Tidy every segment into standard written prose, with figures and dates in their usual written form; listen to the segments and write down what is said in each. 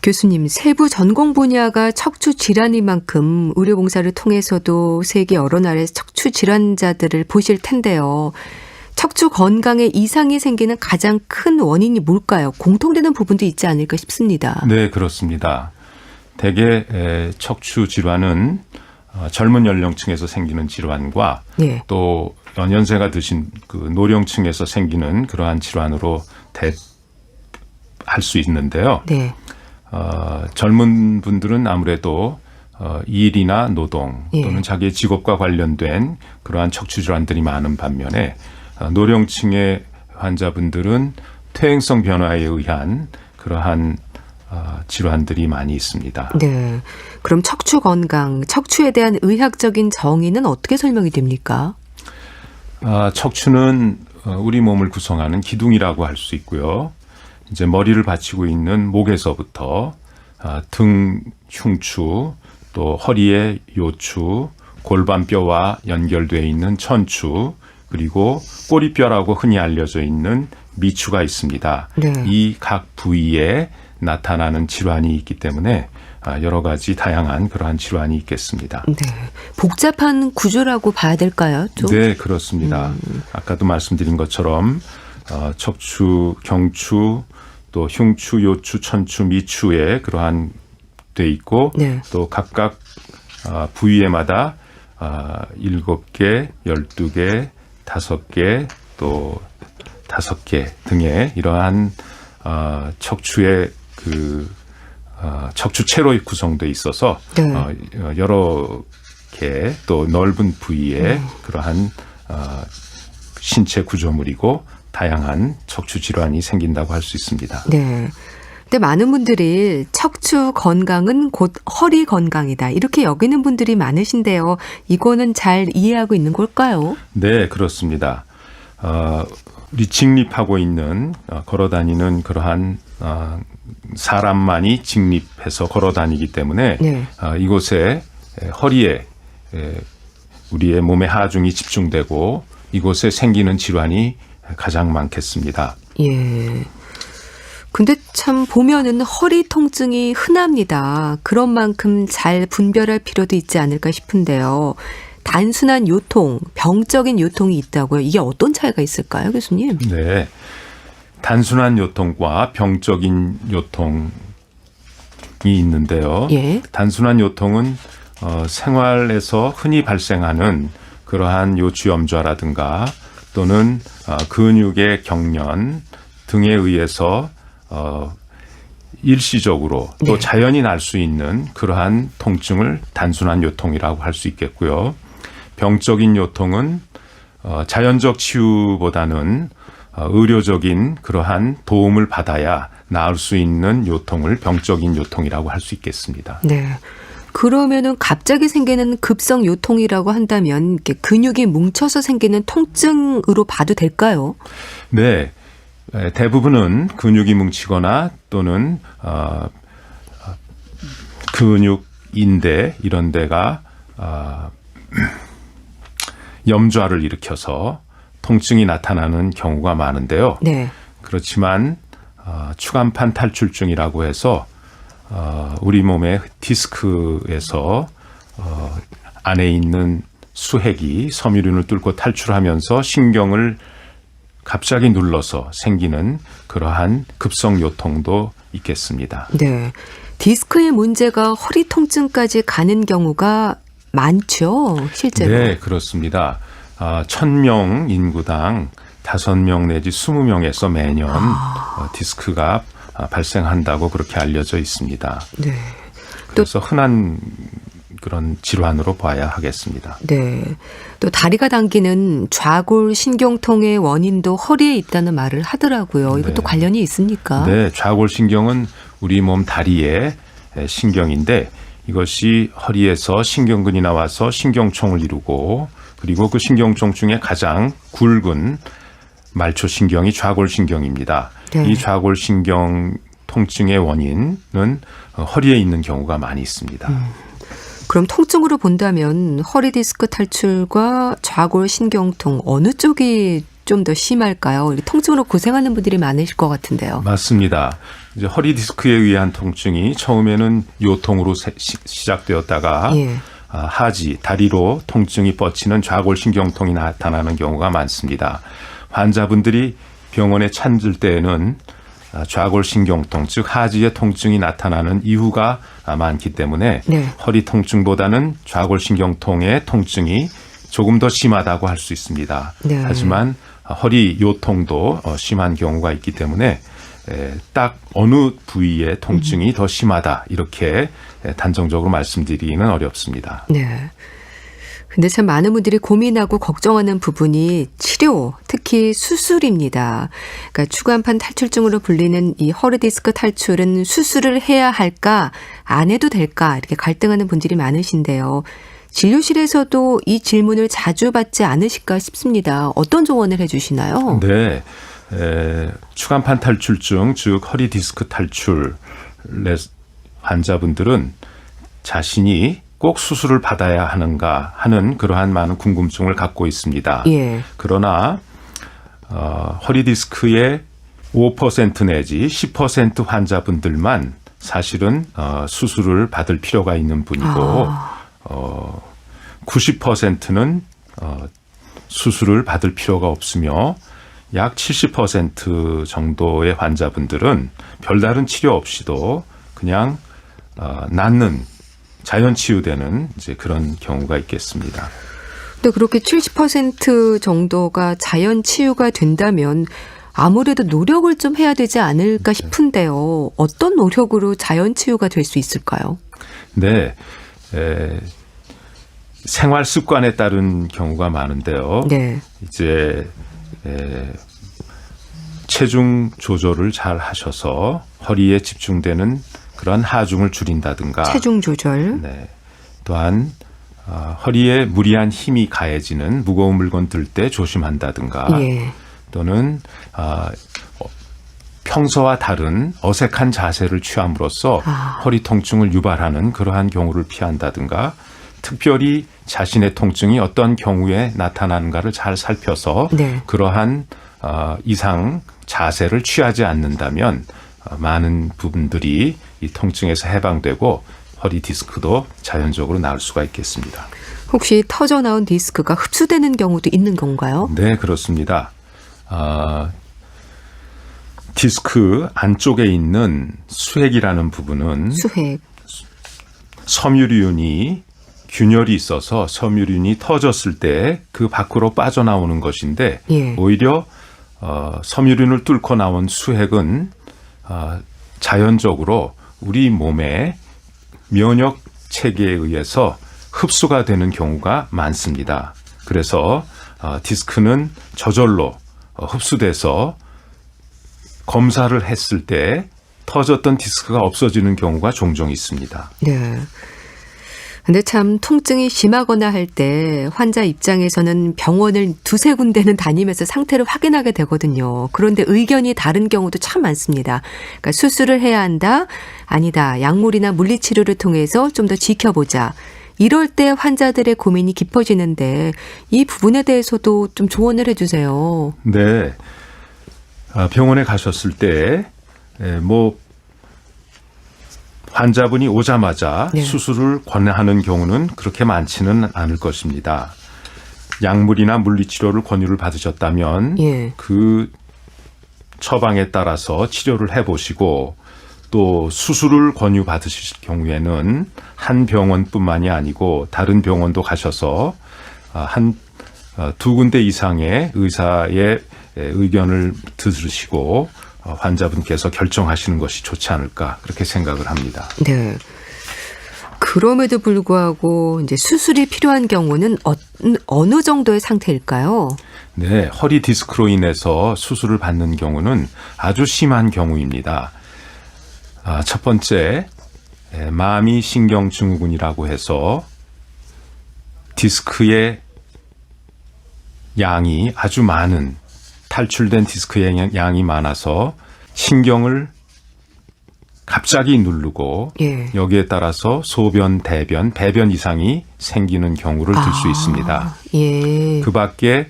교수님, 세부 전공 분야가 척추 질환인 만큼 의료봉사를 통해서도 세계 여러 나라의 척추 질환자들을 보실 텐데요. 척추 건강에 이상이 생기는 가장 큰 원인이 뭘까요? 공통되는 부분도 있지 않을까 싶습니다. 네, 그렇습니다. 대개 척추 질환은 젊은 연령층에서 생기는 질환과 네. 또 연세가 드신 그 노령층에서 생기는 그러한 질환으로 할 수 있는데요. 네. 젊은 분들은 아무래도 일이나 노동 또는 예. 자기의 직업과 관련된 그러한 척추 질환들이 많은 반면에 노령층의 환자분들은 퇴행성 변화에 의한 그러한 질환들이 많이 있습니다. 네. 그럼 척추 건강, 척추에 대한 의학적인 정의는 어떻게 설명이 됩니까? 척추는 우리 몸을 구성하는 기둥이라고 할 수 있고요. 이제 머리를 받치고 있는 목에서부터 등 흉추, 또 허리의 요추, 골반뼈와 연결되어 있는 천추, 그리고 꼬리뼈라고 흔히 알려져 있는 미추가 있습니다. 네. 이 각 부위에 나타나는 질환이 있기 때문에 여러 가지 다양한 그러한 질환이 있겠습니다. 네. 복잡한 구조라고 봐야 될까요? 좀? 네, 그렇습니다. 아까도 말씀드린 것처럼 척추, 경추, 또 흉추, 요추, 천추, 미추에 그러한 돼 있고 네. 또 각각 부위에마다 7개, 12개, 5개, 또 5개 등의 이러한 척추의 척추체로 구성되어 있어서 네. 여러 개 또 넓은 부위에 그러한 신체 구조물이고 다양한 척추 질환이 생긴다고 할 수 있습니다. 네. 근데 많은 분들이 척추 건강은 곧 허리 건강이다. 이렇게 여기는 분들이 많으신데요. 이거는 잘 이해하고 있는 걸까요? 네, 그렇습니다. 우리 직립하고 있는 걸어다니는 그러한 사람만이 직립해서 걸어다니기 때문에 네. 이곳에 허리에 우리의 몸의 하중이 집중되고 이곳에 생기는 질환이 가장 많겠습니다. 예. 근데 참 보면은 허리 통증이 흔합니다. 그런 만큼 잘 분별할 필요도 있지 않을까 싶은데요. 단순한 요통, 병적인 요통이 있다고요. 이게 어떤 차이가 있을까요, 교수님? 네. 단순한 요통과 병적인 요통이 있는데요. 예. 단순한 요통은 생활에서 흔히 발생하는 그러한 요추염좌라든가 또는 근육의 경련 등에 의해서 일시적으로 또 네. 자연히 날 수 있는 그러한 통증을 단순한 요통이라고 할 수 있겠고요. 병적인 요통은 자연적 치유보다는 의료적인 그러한 도움을 받아야 나을 수 있는 요통을 병적인 요통이라고 할 수 있겠습니다. 네. 그러면은 갑자기 생기는 급성 요통이라고 한다면 이렇게 근육이 뭉쳐서 생기는 통증으로 봐도 될까요? 네. 대부분은 근육이 뭉치거나 또는 근육, 인대 이런 데가 염좌를 일으켜서 통증이 나타나는 경우가 많은데요. 네. 그렇지만 추간판 탈출증이라고 해서 우리 몸의 디스크에서 안에 있는 수핵이 섬유륜을 뚫고 탈출하면서 신경을 갑자기 눌러서 생기는 그러한 급성 요통도 있겠습니다. 네. 디스크의 문제가 허리 통증까지 가는 경우가 많죠, 실제로. 네, 그렇습니다. 1000명 인구당 5명 내지 20명에서 매년 디스크가 발생한다고 그렇게 알려져 있습니다. 네. 그래서 흔한 그런 질환으로 봐야 하겠습니다. 네. 또 다리가 당기는 좌골 신경통의 원인도 허리에 있다는 말을 하더라고요. 이것도 네. 관련이 있습니까? 네, 좌골신경은 우리 몸 다리의 신경인데 이것이 허리에서 신경근이 나와서 신경총을 이루고 그리고 그 신경총 중에 가장 굵은 말초신경이 좌골신경입니다. 네. 이 좌골신경 통증의 원인은 허리에 있는 경우가 많이 있습니다. 그럼 통증으로 본다면 허리 디스크 탈출과 좌골 신경통 어느 쪽이 좀 더 심할까요? 통증으로 고생하는 분들이 많으실 것 같은데요. 맞습니다. 이제 허리 디스크에 의한 통증이 처음에는 요통으로 시작되었다가 예. 하지, 다리로 통증이 뻗치는 좌골신경통이 나타나는 경우가 많습니다. 환자분들이 병원에 찾을 때에는 좌골신경통, 즉 하지의 통증이 나타나는 이유가 많기 때문에 네. 허리 통증보다는 좌골신경통의 통증이 조금 더 심하다고 할 수 있습니다. 네. 하지만 허리 요통도 심한 경우가 있기 때문에 딱 어느 부위의 통증이 더 심하다 이렇게 단정적으로 말씀드리기는 어렵습니다. 네. 근데 참 많은 분들이 고민하고 걱정하는 부분이 치료, 특히 수술입니다. 그러니까 추간판 탈출증으로 불리는 이 허리 디스크 탈출은 수술을 해야 할까, 안 해도 될까 이렇게 갈등하는 분들이 많으신데요. 진료실에서도 이 질문을 자주 받지 않으실까 싶습니다. 어떤 조언을 해주시나요? 네. 추간판 탈출증, 즉 허리 디스크 탈출의 환자분들은 자신이 꼭 수술을 받아야 하는가 하는 그러한 많은 궁금증을 갖고 있습니다. 예. 그러나 허리 디스크의 5% 내지 10% 환자분들만 사실은 수술을 받을 필요가 있는 분이고 90%는 수술을 받을 필요가 없으며 약 70% 정도의 환자분들은 별다른 치료 없이도 그냥 낫는 자연 치유되는 이제 그런 경우가 있겠습니다. 근데 그렇게 70% 정도가 자연 치유가 된다면 아무래도 노력을 좀 해야 되지 않을까 싶은데요. 어떤 노력으로 자연 치유가 될 수 있을까요? 네. 생활 습관에 따른 경우가 많은데요. 네. 이제 체중 조절을 잘 하셔서 허리에 집중되는 그런 하중을 줄인다든가. 체중 조절. 네. 또한 허리에 무리한 힘이 가해지는 무거운 물건 들 때 조심한다든가. 예. 또는 평소와 다른 어색한 자세를 취함으로써 허리 통증을 유발하는 그러한 경우를 피한다든가. 특별히 자신의 통증이 어떤 경우에 나타나는가를 잘 살펴서 네. 그러한 이상 자세를 취하지 않는다면 많은 부분들이 이 통증에서 해방되고 허리 디스크도 자연적으로 나을 수가 있겠습니다. 혹시 터져 나온 디스크가 흡수되는 경우도 있는 건가요? 네, 그렇습니다. 디스크 안쪽에 있는 수핵이라는 부분은 수핵. 섬유륜이 균열이 있어서 섬유륜이 터졌을 때 그 밖으로 빠져나오는 것인데 예. 오히려 섬유륜을 뚫고 나온 수핵은 자연적으로 우리 몸의 면역 체계에 의해서 흡수가 되는 경우가 많습니다. 그래서 디스크는 저절로 흡수돼서 검사를 했을 때 터졌던 디스크가 없어지는 경우가 종종 있습니다. 네. 근데 참 통증이 심하거나 할 때 환자 입장에서는 병원을 두세 군데는 다니면서 상태를 확인하게 되거든요. 그런데 의견이 다른 경우도 참 많습니다. 그러니까 수술을 해야 한다? 아니다. 약물이나 물리치료를 통해서 좀 더 지켜보자. 이럴 때 환자들의 고민이 깊어지는데 이 부분에 대해서도 좀 조언을 해주세요. 네. 병원에 가셨을 때 환자분이 오자마자 네. 수술을 권하는 경우는 그렇게 많지는 않을 것입니다. 약물이나 물리치료를 권유를 받으셨다면 예. 그 처방에 따라서 치료를 해보시고 또 수술을 권유받으실 경우에는 한 병원뿐만이 아니고 다른 병원도 가셔서 두 군데 이상의 의사의 의견을 들으시고 환자분께서 결정하시는 것이 좋지 않을까 그렇게 생각을 합니다. 네. 그럼에도 불구하고 이제 수술이 필요한 경우는 어느 정도의 상태일까요? 네, 허리 디스크로 인해서 수술을 받는 경우는 아주 심한 경우입니다. 첫 번째, 마미 신경 증후군이라고 해서 디스크의 양이 아주 많은 탈출된 디스크의 양이 많아서 신경을 갑자기 누르고 예. 여기에 따라서 소변, 대변, 배변 이상이 생기는 경우를 들 수 있습니다. 예. 그 밖에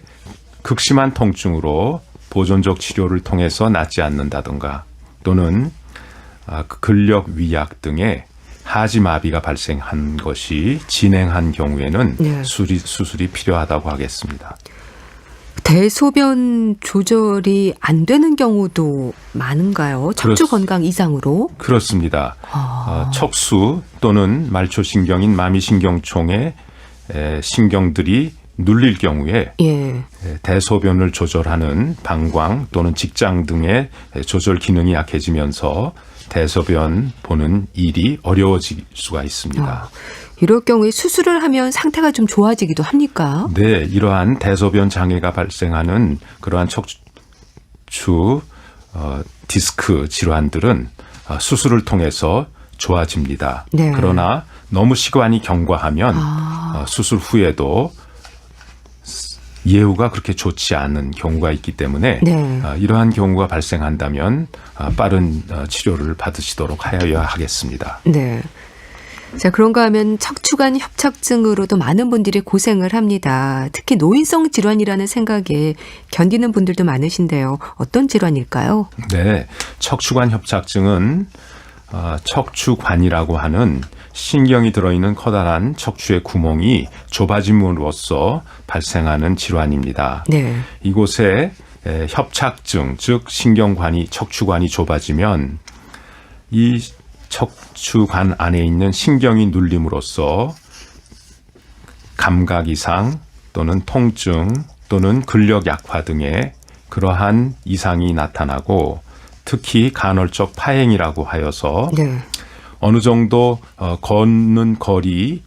극심한 통증으로 보존적 치료를 통해서 낫지 않는다든가 또는 근력 위약 등의 하지마비가 발생한 것이 진행한 경우에는 네. 수술이 필요하다고 하겠습니다. 대소변 조절이 안 되는 경우도 많은가요? 척추 건강 이상으로? 그렇습니다. 척수 또는 말초신경인 마미신경총의 신경들이 눌릴 경우에 예. 대소변을 조절하는 방광 또는 직장 등의 조절 기능이 약해지면서 대소변 보는 일이 어려워질 수가 있습니다. 이럴 경우에 수술을 하면 상태가 좀 좋아지기도 합니까? 네, 이러한 대소변 장애가 발생하는 그러한 척추 디스크 질환들은 수술을 통해서 좋아집니다. 네. 그러나 너무 시간이 경과하면 수술 후에도 예후가 그렇게 좋지 않은 경우가 있기 때문에 네. 이러한 경우가 발생한다면 빠른 치료를 받으시도록 하여야 하겠습니다. 네. 자, 그런가 하면 척추관 협착증으로도 많은 분들이 고생을 합니다. 특히 노인성 질환이라는 생각에 견디는 분들도 많으신데요. 어떤 질환일까요? 네, 척추관 협착증은 척추관이라고 하는 신경이 들어있는 커다란 척추의 구멍이 좁아짐으로써 발생하는 질환입니다. 네. 이곳에 협착증, 즉 신경관이 척추관이 좁아지면 이 척추관 안에 있는 신경이 눌림으로써 감각 이상 또는 통증 또는 근력 약화 등의 그러한 이상이 나타나고 특히 간헐적 파행이라고 하여서 네. 어느 정도 걷는 거리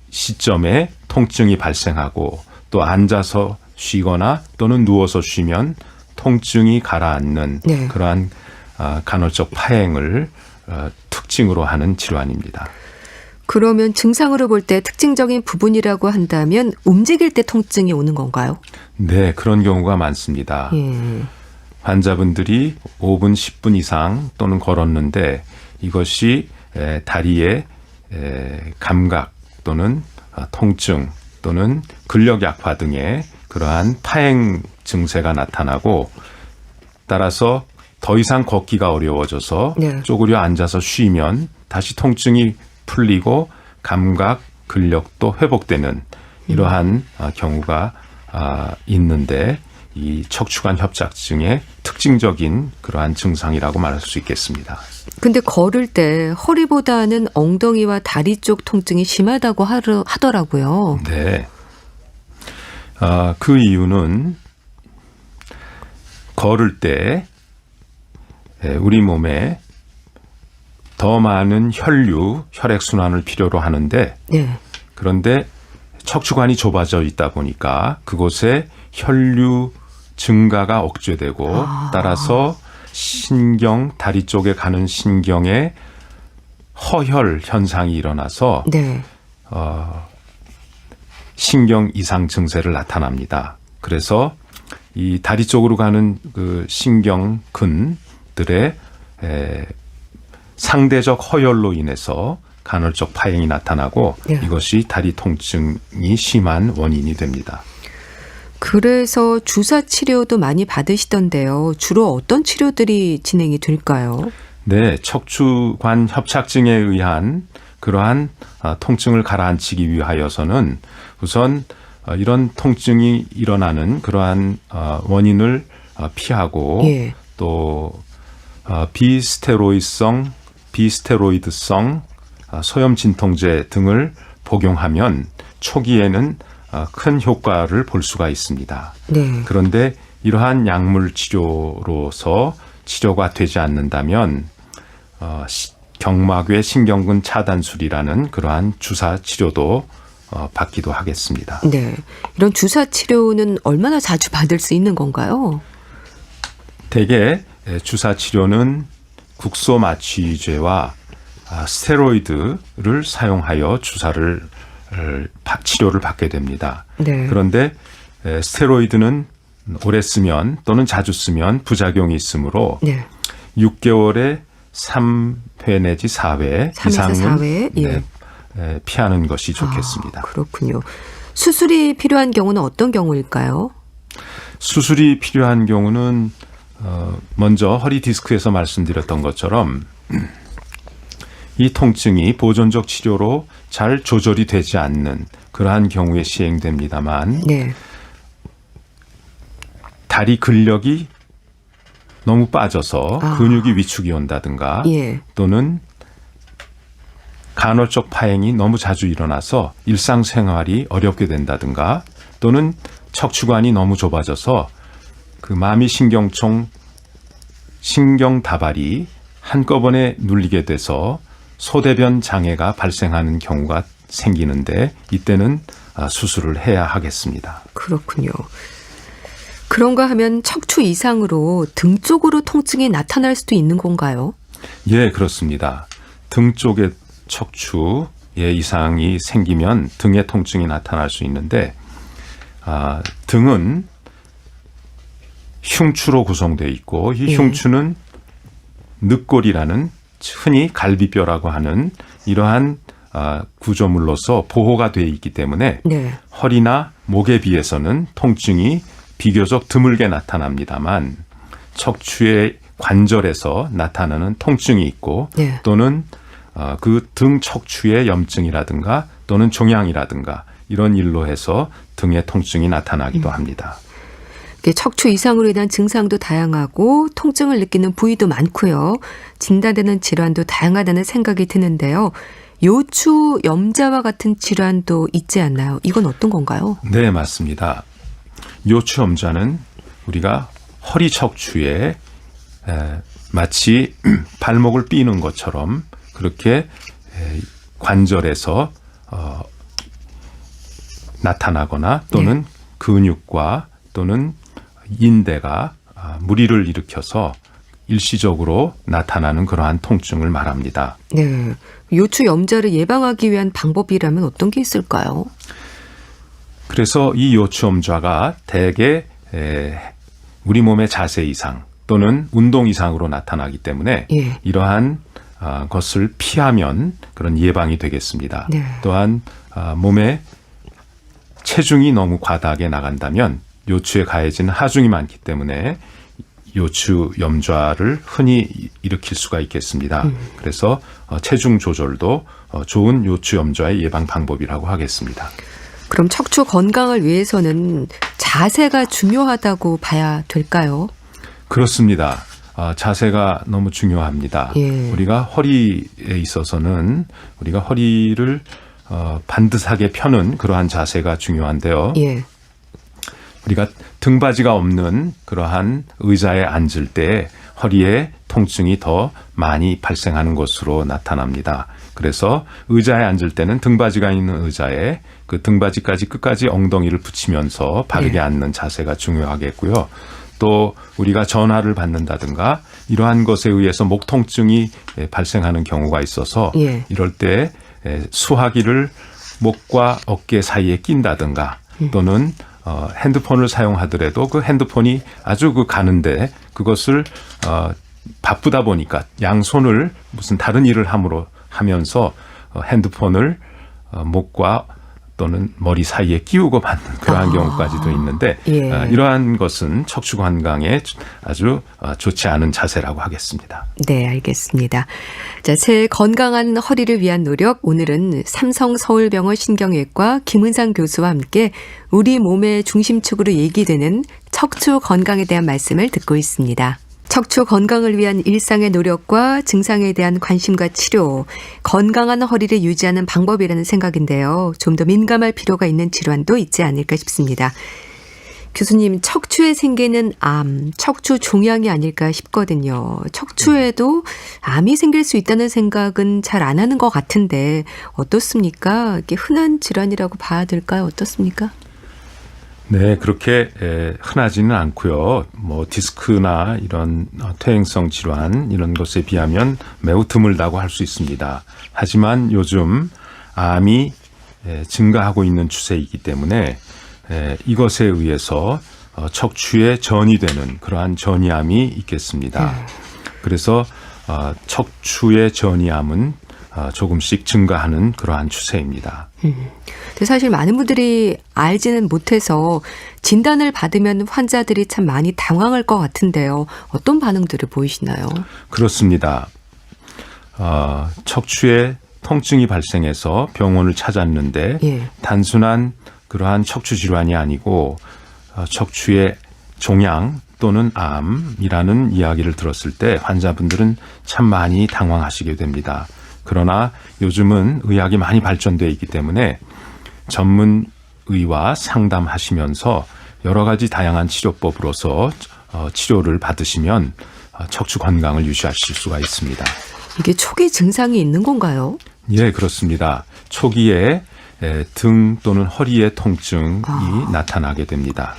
시점에 통증이 발생하고 또 앉아서 쉬거나 또는 누워서 쉬면 통증이 가라앉는 네. 그러한 간헐적 파행을 특징으로 하는 질환입니다. 그러면 증상으로 볼 때 특징적인 부분이라고 한다면 움직일 때 통증이 오는 건가요? 네, 그런 경우가 많습니다. 예. 환자분들이 5분, 10분 이상 또는 걸었는데 이것이 다리의 감각 또는 통증 또는 근력 약화 등의 그러한 파행 증세가 나타나고 따라서 더 이상 걷기가 어려워져서 네. 쪼그려 앉아서 쉬면 다시 통증이 풀리고 감각, 근력도 회복되는 이러한 경우가 있는데 이 척추관 협착증의 특징적인 그러한 증상이라고 말할 수 있겠습니다. 근데 걸을 때 허리보다는 엉덩이와 다리 쪽 통증이 심하다고 하더라고요. 네. 그 이유는 걸을 때 우리 몸에 더 많은 혈액순환을 필요로 하는데 네. 그런데 척추관이 좁아져 있다 보니까 그곳에 혈류 증가가 억제되고 따라서 신경, 다리 쪽에 가는 신경에 허혈 현상이 일어나서 네. 신경 이상 증세를 나타납니다. 그래서 이 다리 쪽으로 가는 그 신경근들의 상대적 허혈로 인해서 간헐적 파행이 나타나고 네. 이것이 다리 통증이 심한 원인이 됩니다. 그래서 주사 치료도 많이 받으시던데요. 주로 어떤 치료들이 진행이 될까요? 네, 척추관 협착증에 의한 그러한 통증을 가라앉히기 위하여서는 우선 이런 통증이 일어나는 그러한 원인을 피하고 예. 또 비스테로이드성 소염 진통제 등을 복용하면 초기에는 큰 효과를 볼 수가 있습니다. 네. 그런데 이러한 약물 치료로서 치료가 되지 않는다면 경막외 신경근 차단술이라는 그러한 주사 치료도 받기도 하겠습니다. 네. 이런 주사 치료는 얼마나 자주 받을 수 있는 건가요? 대개 주사 치료는 국소 마취제와 스테로이드를 사용하여 치료를 받게 됩니다. 네. 그런데 스테로이드는 오래 쓰면 또는 자주 쓰면 부작용이 있으므로 네. 6개월에 3회 내지 4회 3에서 이상은 4회? 예. 피하는 것이 좋겠습니다. 그렇군요. 수술이 필요한 경우는 어떤 경우일까요? 수술이 필요한 경우는 먼저 허리 디스크에서 말씀드렸던 것처럼 이 통증이 보존적 치료로 잘 조절이 되지 않는 그러한 경우에 시행됩니다만 네. 다리 근력이 너무 빠져서 근육이 위축이 온다든가 예. 또는 간헐적 파행이 너무 자주 일어나서 일상생활이 어렵게 된다든가 또는 척추관이 너무 좁아져서 그 마미신경총 신경다발이 한꺼번에 눌리게 돼서 소대변 장애가 발생하는 경우가 생기는데 이때는 수술을 해야 하겠습니다. 그렇군요. 그런가 하면 척추 이상으로 등 쪽으로 통증이 나타날 수도 있는 건가요? 예, 그렇습니다. 등 쪽에 척추에 이상이 생기면 등의 통증이 나타날 수 있는데 등은 흉추로 구성되어 있고 이 흉추는 늑골이라는 흔히 갈비뼈라고 하는 이러한 구조물로서 보호가 되어 있기 때문에 네. 허리나 목에 비해서는 통증이 비교적 드물게 나타납니다만 척추의 관절에서 나타나는 통증이 있고 네. 또는 그 등 척추의 염증이라든가 또는 종양이라든가 이런 일로 해서 등의 통증이 나타나기도 합니다. 척추 이상으로 인한 증상도 다양하고 통증을 느끼는 부위도 많고요. 진단되는 질환도 다양하다는 생각이 드는데요. 요추 염자와 같은 질환도 있지 않나요? 이건 어떤 건가요? 네, 맞습니다. 요추 염자는 우리가 허리 척추에 마치 발목을 삐는 것처럼 그렇게 관절에서 나타나거나 또는 근육과 또는 인대가 무리를 일으켜서 일시적으로 나타나는 그러한 통증을 말합니다. 네. 요추 염자를 예방하기 위한 방법이라면 어떤 게 있을까요? 그래서 이 요추 염좌가 대개 우리 몸의 자세 이상 또는 운동 이상으로 나타나기 때문에 예. 이러한 것을 피하면 그런 예방이 되겠습니다. 네. 또한 몸에 체중이 너무 과다하게 나간다면 요추에 가해지는 하중이 많기 때문에 요추 염좌를 흔히 일으킬 수가 있겠습니다. 그래서 체중 조절도 좋은 요추 염좌의 예방 방법이라고 하겠습니다. 그럼 척추 건강을 위해서는 자세가 중요하다고 봐야 될까요? 그렇습니다. 자세가 너무 중요합니다. 예. 우리가 허리에 있어서는 우리가 허리를 반듯하게 펴는 그러한 자세가 중요한데요. 예. 우리가 등받이가 없는 그러한 의자에 앉을 때 허리에 통증이 더 많이 발생하는 것으로 나타납니다. 그래서 의자에 앉을 때는 등받이가 있는 의자에 그 등받이까지 끝까지 엉덩이를 붙이면서 바르게 앉는 자세가 중요하겠고요. 또 우리가 전화를 받는다든가 이러한 것에 의해서 목 통증이 발생하는 경우가 있어서 이럴 때 수화기를 목과 어깨 사이에 낀다든가 또는 핸드폰을 사용하더라도 그 핸드폰이 아주 가는데 그것을 바쁘다 보니까 양손을 무슨 다른 일을 하면서 핸드폰을 목과 또는 머리 사이에 끼우고 받는 그러한 경우까지도 있는데 이러한 것은 척추 건강에 아주 좋지 않은 자세라고 하겠습니다. 네, 알겠습니다. 자, 새 건강한 허리를 위한 노력, 오늘은 삼성서울병원 신경외과 김은상 교수와 함께 우리 몸의 중심축으로 얘기되는 척추 건강에 대한 말씀을 듣고 있습니다. 척추 건강을 위한 일상의 노력과 증상에 대한 관심과 치료, 건강한 허리를 유지하는 방법이라는 생각인데요. 좀 더 민감할 필요가 있는 질환도 있지 않을까 싶습니다. 교수님, 척추에 생기는 암, 척추 종양이 아닐까 싶거든요. 척추에도 암이 생길 수 있다는 생각은 잘 안 하는 것 같은데 어떻습니까? 이게 흔한 질환이라고 봐야 될까요? 어떻습니까? 네, 그렇게 흔하지는 않고요. 뭐 디스크나 이런 퇴행성 질환 이런 것에 비하면 매우 드물다고 할 수 있습니다. 하지만 요즘 암이 증가하고 있는 추세이기 때문에 이것에 의해서 척추에 전이되는 그러한 전이암이 있겠습니다. 그래서 척추의 전이암은 조금씩 증가하는 그러한 추세입니다. 근데 사실 많은 분들이 알지는 못해서 진단을 받으면 환자들이 참 많이 당황할 것 같은데요. 어떤 반응들을 보이시나요? 그렇습니다. 척추에 통증이 발생해서 병원을 찾았는데 예. 단순한 그러한 척추 질환이 아니고 척추의 종양 또는 암이라는 이야기를 들었을 때 환자분들은 참 많이 당황하시게 됩니다. 그러나 요즘은 의학이 많이 발전되어 있기 때문에 전문의와 상담하시면서 여러 가지 다양한 치료법으로서 치료를 받으시면 척추 건강을 유지하실 수가 있습니다. 이게 초기 증상이 있는 건가요? 예, 그렇습니다. 초기에 등 또는 허리의 통증이 나타나게 됩니다.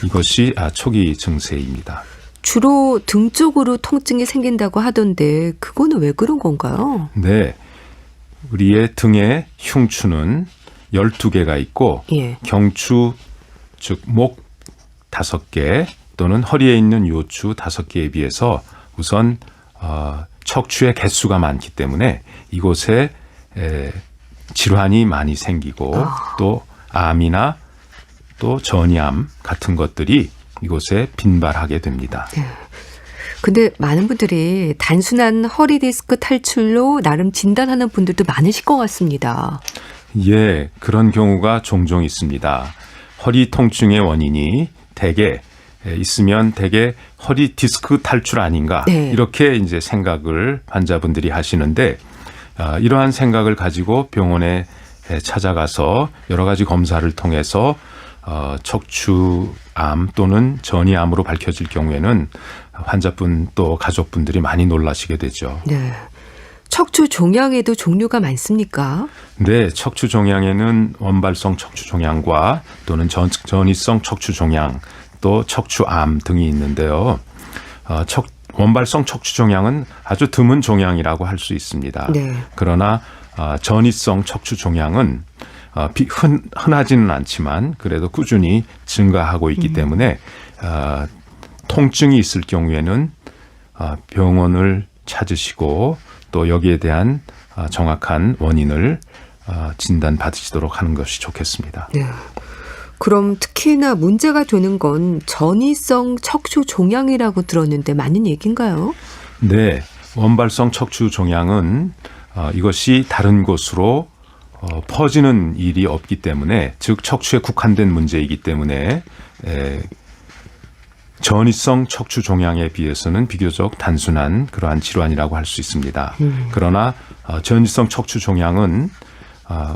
이것이 초기 증세입니다. 주로 등 쪽으로 통증이 생긴다고 하던데 그거는 왜 그런 건가요? 네, 우리의 등의 흉추는 12개가 있고 예. 경추, 즉 목 5개 또는 허리에 있는 요추 5개에 비해서 우선 척추의 개수가 많기 때문에 이곳에 질환이 많이 생기고 또 암이나 또 전이암 같은 것들이 이곳에 빈발하게 됩니다. 근데 많은 분들이 단순한 허리 디스크 탈출로 나름 진단하는 분들도 많으실 것 같습니다. 예, 그런 경우가 종종 있습니다. 허리 통증의 원인이 대개 허리 디스크 탈출 아닌가 네. 이렇게 이제 생각을 환자분들이 하시는데 이러한 생각을 가지고 병원에 찾아가서 여러 가지 검사를 통해서 척추암 또는 전이암으로 밝혀질 경우에는 환자분 또 가족분들이 많이 놀라시게 되죠. 네. 척추 종양에도 종류가 많습니까? 네, 척추 종양에는 원발성 척추 종양과 또는 전이성 척추 종양 또 척추암 등이 있는데요. 원발성 척추 종양은 아주 드문 종양이라고 할 수 있습니다. 네. 그러나 전이성 척추 종양은 흔하지는 않지만 그래도 꾸준히 증가하고 있기 때문에 통증이 있을 경우에는 병원을 찾으시고 또 여기에 대한 정확한 원인을 진단받으시도록 하는 것이 좋겠습니다. 네. 그럼 특히나 문제가 되는 건 전이성 척추 종양이라고 들었는데 맞는 얘기인가요? 네, 원발성 척추 종양은 이것이 다른 곳으로 퍼지는 일이 없기 때문에 즉 척추에 국한된 문제이기 때문에 전이성 척추 종양에 비해서는 비교적 단순한 그러한 질환이라고 할 수 있습니다. 그러나 전이성 척추 종양은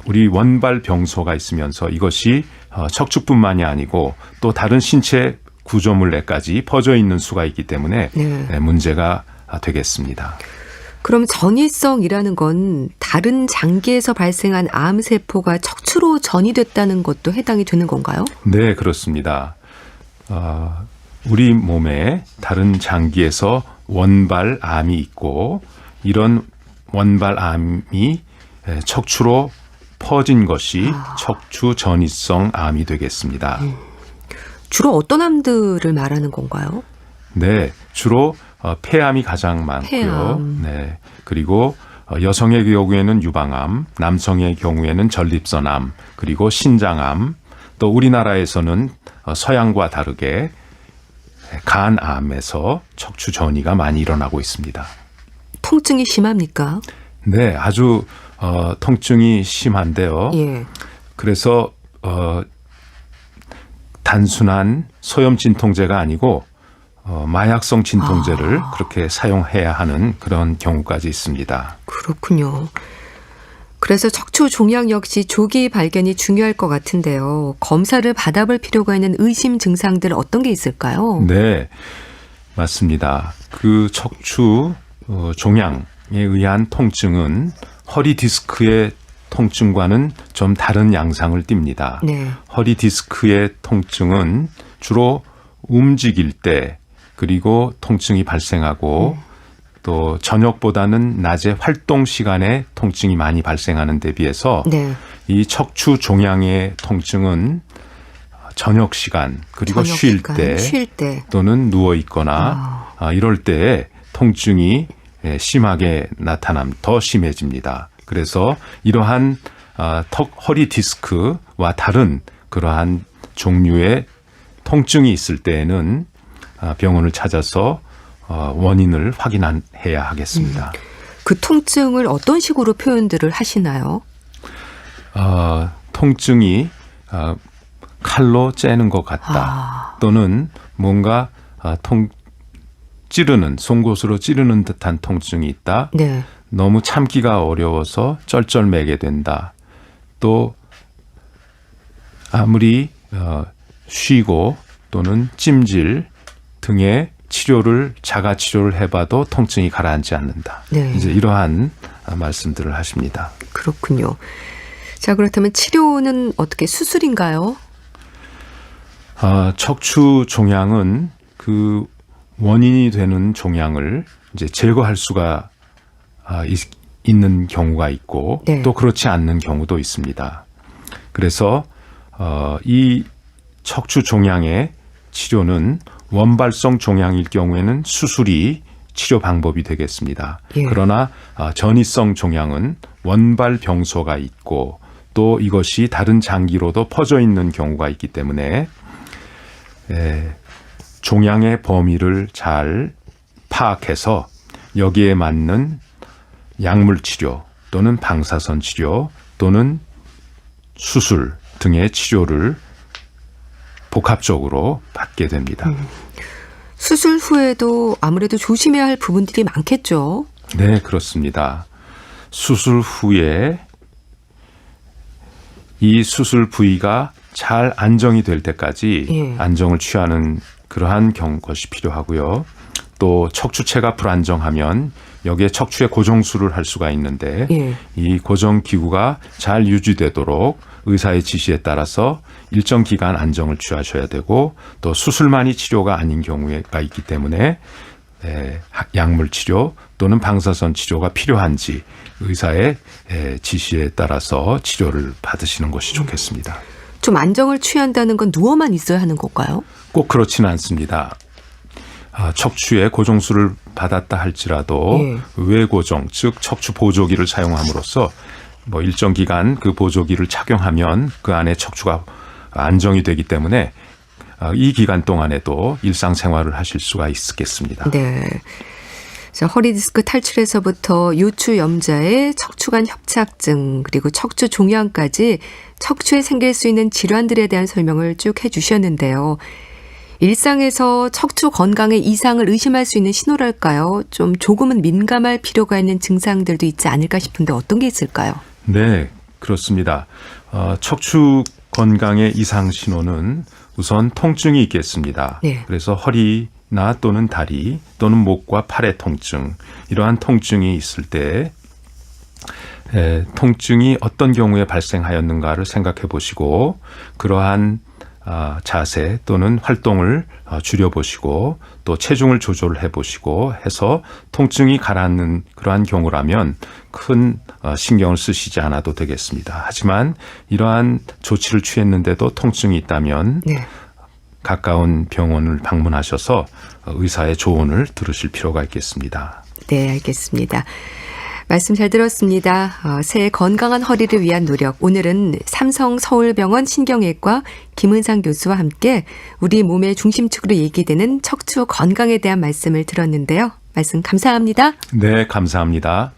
우리 원발 병소가 있으면서 이것이 척추뿐만이 아니고 또 다른 신체 구조물에까지 퍼져 있는 수가 있기 때문에 네. 문제가 되겠습니다. 그럼 전이성이라는 건 다른 장기에서 발생한 암세포가 척추로 전이됐다는 것도 해당이 되는 건가요? 네, 그렇습니다. 우리 몸에 다른 장기에서 원발암이 있고 이런 원발암이 척추로 퍼진 것이 척추 전이성 암이 되겠습니다. 주로 어떤 암들을 말하는 건가요? 네, 주로 폐암이 가장 많고요. 폐암. 네, 그리고 여성의 경우에는 유방암, 남성의 경우에는 전립선암, 그리고 신장암, 또 우리나라에서는 서양과 다르게 간암에서 척추 전이가 많이 일어나고 있습니다. 통증이 심합니까? 네, 아주 통증이 심한데요. 예. 그래서 단순한 소염 진통제가 아니고 마약성 진통제를 그렇게 사용해야 하는 그런 경우까지 있습니다. 그렇군요. 그래서 척추 종양 역시 조기 발견이 중요할 것 같은데요. 검사를 받아볼 필요가 있는 의심 증상들 어떤 게 있을까요? 네, 맞습니다. 그 척추 종양에 의한 통증은 허리 디스크의 통증과는 좀 다른 양상을 띱니다. 네. 허리 디스크의 통증은 주로 움직일 때 그리고 통증이 발생하고 또 저녁보다는 낮에 활동 시간에 통증이 많이 발생하는 데 비해서 네. 이 척추 종양의 통증은 저녁 시간 그리고 저녁 쉴 시간, 때 쉴 때. 또는 누워 있거나 이럴 때에 통증이 심하게 더 심해집니다. 그래서 이러한 허리 디스크와 다른 그러한 종류의 통증이 있을 때에는 병원을 찾아서 원인을 확인해야 하겠습니다. 그 통증을 어떤 식으로 표현들을 하시나요? 통증이 칼로 째는 것 같다. 또는 뭔가 송곳으로 찌르는 듯한 통증이 있다. 네. 너무 참기가 어려워서 쩔쩔매게 된다. 또 아무리 쉬고 또는 찜질 등의 자가 치료를 해봐도 통증이 가라앉지 않는다. 네. 이제 이러한 말씀들을 하십니다. 그렇군요. 자, 그렇다면 치료는 어떻게 수술인가요? 척추 종양은 그 원인이 되는 종양을 이제 제거할 수가 있는 경우가 있고 네. 또 그렇지 않는 경우도 있습니다. 그래서 이 척추 종양의 치료는 원발성 종양일 경우에는 수술이 치료 방법이 되겠습니다. 예. 그러나 전이성 종양은 원발 병소가 있고 또 이것이 다른 장기로도 퍼져 있는 경우가 있기 때문에 종양의 범위를 잘 파악해서 여기에 맞는 약물 치료 또는 방사선 치료 또는 수술 등의 치료를 복합적으로 받게 됩니다. 수술 후에도 아무래도 조심해야 할 부분들이 많겠죠. 네, 그렇습니다. 수술 후에 이 수술 부위가 잘 안정이 될 때까지 예. 안정을 취하는 그러한 것이 필요하고요. 또 척추체가 불안정하면 여기에 척추에 고정술을 할 수가 있는데 예. 이 고정기구가 잘 유지되도록 의사의 지시에 따라서 일정 기간 안정을 취하셔야 되고 또 수술만이 치료가 아닌 경우가 있기 때문에 약물 치료 또는 방사선 치료가 필요한지 의사의 지시에 따라서 치료를 받으시는 것이 좋겠습니다. 좀 안정을 취한다는 건 누워만 있어야 하는 건가요? 꼭 그렇지는 않습니다. 척추에 고정술을 받았다 할지라도 예. 외고정, 즉 척추 보조기를 사용함으로써 일정 기간 그 보조기를 착용하면 그 안에 척추가 안정이 되기 때문에 이 기간 동안에도 일상생활을 하실 수가 있겠습니다. 네. 자, 허리 디스크 탈출에서부터 요추 염좌의 척추관 협착증 그리고 척추 종양까지 척추에 생길 수 있는 질환들에 대한 설명을 쭉 해주셨는데요. 일상에서 척추 건강에 이상을 의심할 수 있는 신호랄까요? 좀 조금은 민감할 필요가 있는 증상들도 있지 않을까 싶은데 어떤 게 있을까요? 네, 그렇습니다. 척추 건강의 이상 신호는 우선 통증이 있겠습니다. 네. 그래서 허리나 또는 다리 또는 목과 팔의 통증, 이러한 통증이 있을 때 통증이 어떤 경우에 발생하였는가를 생각해 보시고 그러한 자세 또는 활동을 줄여보시고 또 체중을 조절해 보시고 해서 통증이 가라앉는 그러한 경우라면 큰 신경을 쓰시지 않아도 되겠습니다. 하지만 이러한 조치를 취했는데도 통증이 있다면 네. 가까운 병원을 방문하셔서 의사의 조언을 들으실 필요가 있겠습니다. 네, 알겠습니다. 말씀 잘 들었습니다. 새해 건강한 허리를 위한 노력. 오늘은 삼성서울병원 신경외과 김은상 교수와 함께 우리 몸의 중심축으로 얘기되는 척추 건강에 대한 말씀을 들었는데요. 말씀 감사합니다. 네, 감사합니다.